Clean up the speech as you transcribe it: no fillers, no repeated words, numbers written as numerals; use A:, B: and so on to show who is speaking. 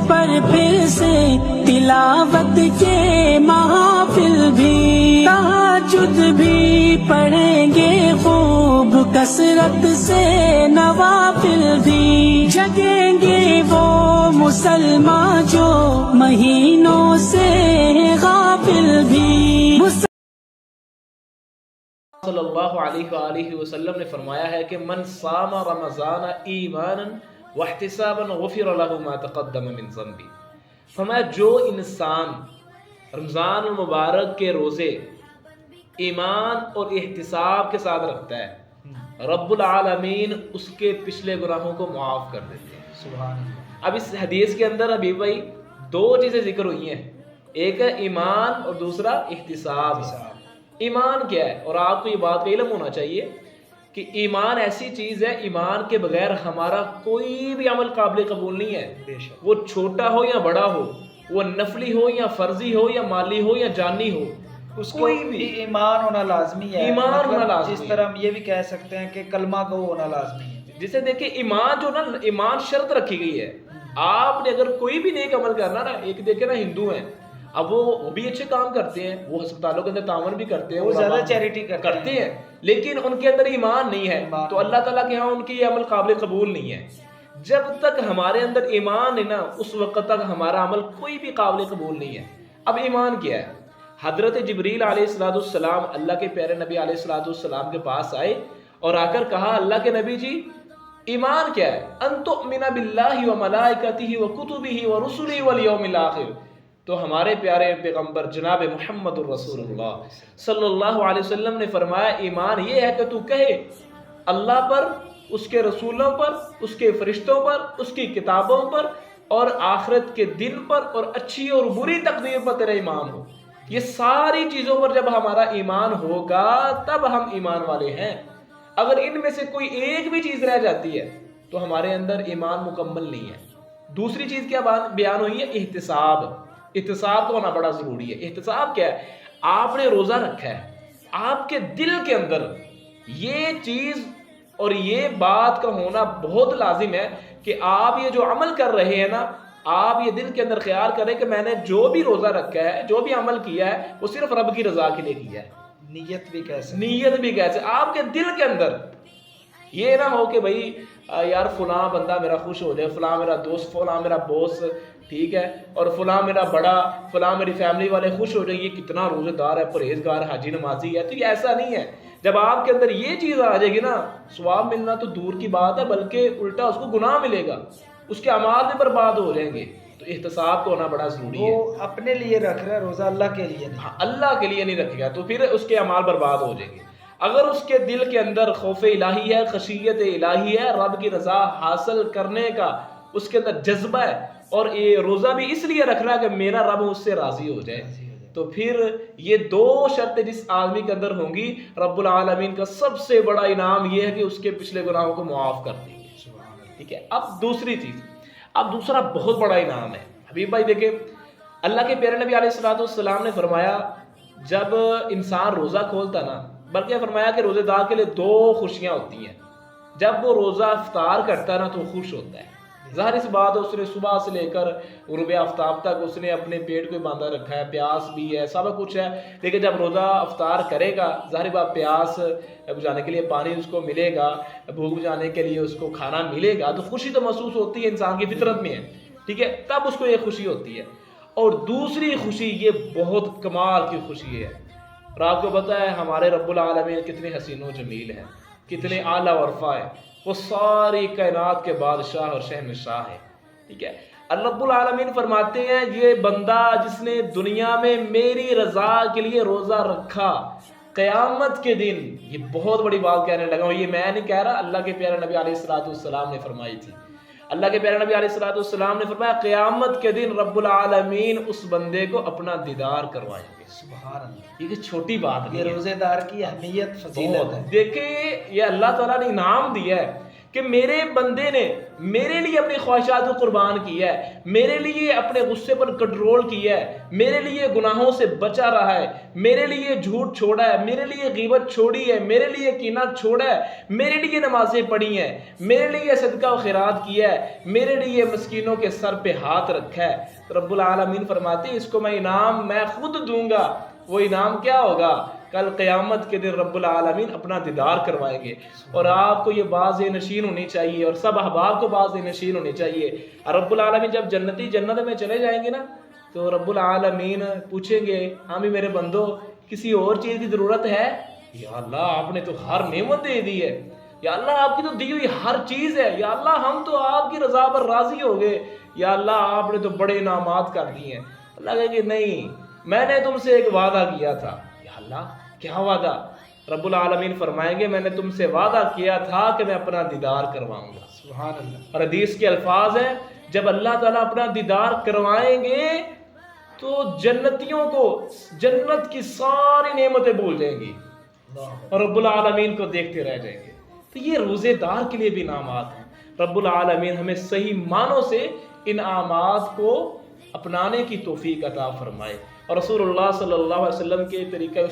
A: پر پھر سے تلاوت کے محافل بھی، تہجد بھی پڑھیں گے خوب کثرت سے، نوافل بھی جگیں گے وہ مسلمان جو مہینوں سے غافل بھی۔
B: صلی اللہ علیہ وآلہ وسلم نے فرمایا ہے کہ من صام رمضان ایمانا واحتسابا غفر له ما تقدم من ذنبه، فرمایا جو انسان رمضان المبارک کے روزے ایمان اور احتساب کے ساتھ رکھتا ہے، رب العالمین اس کے پچھلے گناہوں کو معاف کر دیتے ہیں۔
C: سبحان اللہ۔
B: اب اس حدیث کے اندر حبیب بھائی دو چیزیں ذکر ہوئی ہیں، ایک ہے ایمان اور دوسرا احتساب۔ ایمان کیا ہے؟ اور آپ کو یہ بات کا علم ہونا چاہیے کہ ایمان ایسی چیز ہے، ایمان کے بغیر ہمارا کوئی بھی عمل قابل قبول نہیں ہے،
C: بے شک۔
B: وہ چھوٹا ہو یا بڑا ہو، وہ نفلی ہو یا فرضی ہو یا مالی ہو یا جانی ہو،
C: اس کو
B: کوئی بھی
C: ایمان ہونا لازمی ہے،
B: ایمان
C: مطلب
B: ہونا لازمی
C: جس
B: ہے۔
C: طرح ہم یہ بھی کہہ سکتے ہیں کہ کلمہ گو ہونا لازمی ہے۔
B: جسے دیکھیں ایمان جو نا، ایمان شرط رکھی گئی ہے۔ آپ نے اگر کوئی بھی نیک عمل کرنا نا، ایک دیکھیں نا ہندو ہیں، اب وہ بھی اچھے کام کرتے ہیں، وہ ہسپتالوں کے اندر تعاون بھی کرتے ہیں،
C: وہ زیادہ چیریٹی
B: کرتے ہیں، لیکن ان کے اندر ایمان نہیں ہے، تو اللہ تعالیٰ کے ہاں ان کی یہ عمل قابل قبول نہیں ہے۔ جب تک ہمارے اندر ایمان ہے نا، اس وقت تک ہمارا عمل کوئی بھی قابل قبول نہیں ہے۔ اب ایمان کیا ہے؟ حضرت جبریل علیہ السلام اللہ کے پیارے نبی علیہ السلام کے پاس آئے اور آ کر کہا اللہ کے نبی جی ایمان کیا ہے؟ ان تؤمن باللہ وملائکتہ وکتبہ ورسلہ والیوم الآخر۔ تو ہمارے پیارے پیغمبر جناب محمد الرسول اللہ صلی اللہ علیہ وسلم نے فرمایا ایمان یہ ہے کہ تو کہے اللہ پر، اس کے رسولوں پر، اس کے فرشتوں پر، اس کی کتابوں پر اور آخرت کے دن پر اور اچھی اور بری تقدیر پر تیرا ایمان ہو۔ یہ ساری چیزوں پر جب ہمارا ایمان ہوگا تب ہم ایمان والے ہیں۔ اگر ان میں سے کوئی ایک بھی چیز رہ جاتی ہے تو ہمارے اندر ایمان مکمل نہیں ہے۔ دوسری چیز کیا بیان ہوئی ہے؟ احتساب۔ احتساب کا ہونا بڑا ضروری ہے۔ احتساب کیا ہے؟ آپ نے روزہ رکھا ہے، آپ کے دل کے اندر یہ چیز اور یہ بات کا ہونا بہت لازم ہے کہ آپ یہ جو عمل کر رہے ہیں نا، آپ یہ دل کے اندر خیال کریں کہ میں نے جو بھی روزہ رکھا ہے، جو بھی عمل کیا ہے، وہ صرف رب کی رضا کے لیے کیا ہے۔
C: نیت بھی کیسے؟
B: نیت بھی کیسے؟ آپ کے دل کے اندر یہ نہ ہو کہ بھائی یار فلاں بندہ میرا خوش ہو جائے، فلاں میرا دوست، فلاں میرا باس ٹھیک ہے، اور فلاں میرا بڑا، فلاں میری فیملی والے خوش ہو جائیں، یہ کتنا روزہ دار ہے، پرہیزگار، حاجی نمازی ہے۔ تو یہ ایسا نہیں ہے۔ جب آپ کے اندر یہ چیز آ جائے گی نا، ثواب ملنا تو دور کی بات ہے، بلکہ الٹا اس کو گناہ ملے گا، اس کے اعمال بھی برباد ہو جائیں گے۔ تو احتساب کو ہونا بڑا ضروری ہے۔
C: وہ اپنے لیے رکھ رہا ہے روزہ، اللہ کے لیے نہیں۔
B: ہاں، اللہ کے لیے نہیں رکھے گا تو پھر اس کے اعمال برباد ہو جائیں گے۔ اگر اس کے دل کے اندر خوف الہی ہے، خشیت الہی ہے، رب کی رضا حاصل کرنے کا اس کے اندر جذبہ ہے، اور یہ روزہ بھی اس لیے رکھ رہا ہے کہ میرا رب اس سے راضی ہو جائے، تو پھر یہ دو شرطیں جس آدمی کے اندر ہوں گی، رب العالمین کا سب سے بڑا انعام یہ ہے کہ اس کے پچھلے گناہوں کو معاف کر دیں گے۔ ٹھیک ہے۔ اب دوسری چیز، اب دوسرا بہت بڑا انعام ہے حبیب بھائی، دیکھیں اللہ کے پیارے نبی علیہ السلام نے فرمایا جب انسان روزہ کھولتا نا، بلکہ فرمایا کہ روزے دار کے لیے دو خوشیاں ہوتی ہیں۔ جب وہ روزہ افطار کرتا ہے نا تو خوش ہوتا ہے، ظاہر اس بات ہے اس نے صبح سے لے کر غروب آفتاب تک اس نے اپنے پیٹ کو باندھا رکھا ہے، پیاس بھی ہے، سب کچھ ہے، لیکن جب روزہ افطار کرے گا ظاہر بات پیاس بجھانے کے لیے پانی اس کو ملے گا، بھوک بجھانے کے لیے اس کو کھانا ملے گا، تو خوشی تو محسوس ہوتی ہے، انسان کی فطرت میں ہے، ٹھیک ہے، تب اس کو یہ خوشی ہوتی ہے۔ اور دوسری خوشی یہ بہت کمال کی خوشی ہے، اور آپ کو پتہ ہے ہمارے رب العالمین کتنے حسین و جمیل ہیں، کتنے اعلیٰ و رفیع ہیں، وہ ساری کائنات کے بادشاہ اور شہنشاہ ہے، ٹھیک ہے۔ رب العالمین فرماتے ہیں یہ بندہ جس نے دنیا میں میری رضا کے لیے روزہ رکھا، قیامت کے دن، یہ بہت بڑی بات کہنے لگا ہوں، یہ میں نہیں کہہ رہا، اللہ کے پیارے نبی علیہ السلام نے فرمائی تھی۔ اللہ کے پیارے نبی علیہ السلام نے فرمایا قیامت کے دن رب العالمین اس بندے کو اپنا دیدار کروائیں گے۔
C: سبحان اللہ،
B: یہ چھوٹی بات نہیں
C: یہ
B: ہے،
C: روزے دار کی اہمیت فضیلت ہے۔
B: دیکھیں یہ اللہ تعالیٰ نے انعام دیا ہے کہ میرے بندے نے میرے لیے اپنی خواہشات کو قربان کیا ہے، میرے لیے اپنے غصے پر کنٹرول کیا ہے، میرے لیے گناہوں سے بچا رہا ہے، میرے لیے جھوٹ چھوڑا ہے، میرے لیے غیبت چھوڑی ہے، میرے لیے کینہ چھوڑا ہے، میرے لیے نمازیں پڑھی ہیں، میرے لیے صدقہ و خیرات کیا ہے، میرے لیے مسکینوں کے سر پہ ہاتھ رکھا ہے، تو رب العالمین فرماتے ہیں اس کو میں انعام میں خود دوں گا۔ وہ انعام کیا ہوگا؟ کل قیامت کے دن رب العالمین اپنا دیدار کروائیں گے، اور آپ کو یہ باز نشین ہونی چاہیے اور سب احباب کو باز نشین ہونی چاہیے۔ اور رب العالمین جب جنتی جنت میں چلے جائیں گے نا تو رب العالمین پوچھیں گے ہاں بھی میرے بندو کسی اور چیز کی ضرورت ہے؟ یا اللہ آپ نے تو ہر نعمت دے دی ہے، یا اللہ آپ کی تو دی ہوئی ہر چیز ہے، یا اللہ ہم تو آپ کی رضا پر راضی ہو گئے، یا اللہ آپ نے تو بڑے انعامات کر دیے ہیں۔ اللہ کہے کہ نہیں، میں نے تم سے ایک وعدہ کیا تھا۔ یا اللہ کیا وعدہ؟ رب العالمین فرمائیں گے میں نے تم سے وعدہ کیا تھا کہ میں اپنا دیدار کرواؤں گا۔
C: سبحان اللہ۔
B: اور حدیث کے الفاظ ہیں جب اللہ تعالیٰ اپنا دیدار کروائیں گے تو جنتیوں کو جنت کی ساری نعمتیں بھول جائیں گی اور رب العالمین کو دیکھتے رہ جائیں گے۔ تو یہ روزے دار کے لیے بھی انعامات ہیں۔ رب العالمین ہمیں صحیح معنوں سے انعامات کو اپنانے کی توفیق عطا فرمائے، اور رسول اللہ صلی اللہ علیہ وسلم کے طریقہ